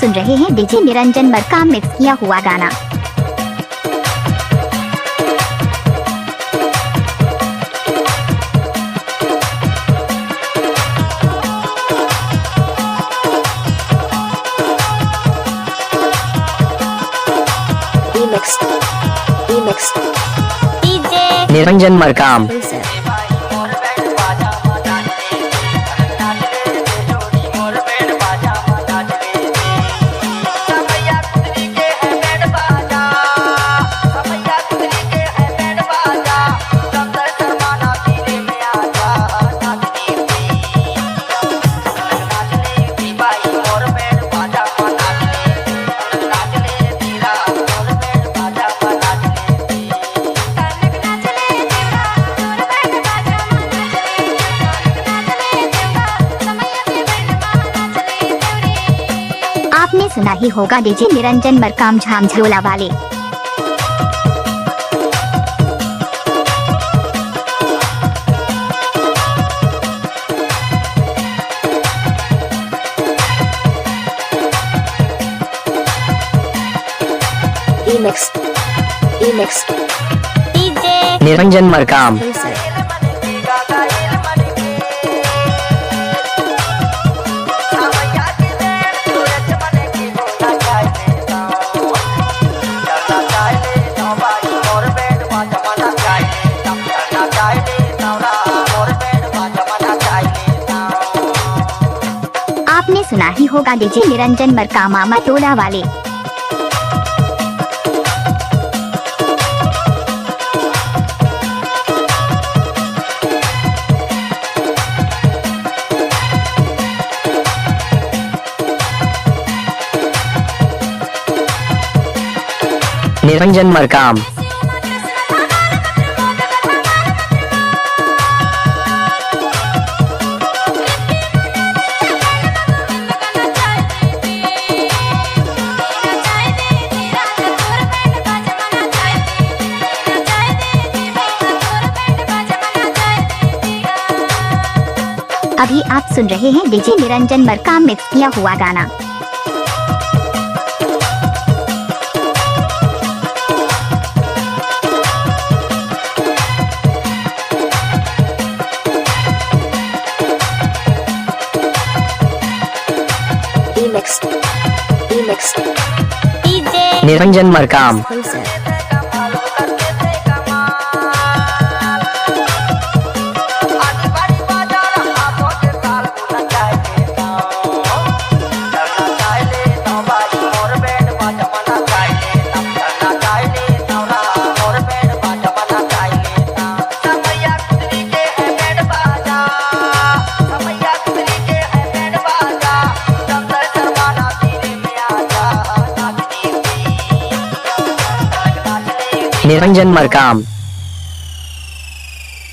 सुन रहे हैं डीजे निरंजन बर का मिक्स किया हुआ गाना। निरंजन मरकाम। आपने सुना ही होगा डीजे निरंजन मरकाम झामझोला वाले। निरंजन मरकाम। आपने सुना ही होगा डीजे निरंजन मरकाम मामा टोला वाले। निरंजन मरकाम। अभी आप सुन रहे हैं डीजे निरंजन मरकाम मिक्स किया हुआ गाना। निरंजन मरकाम। निरंजन मरकाम।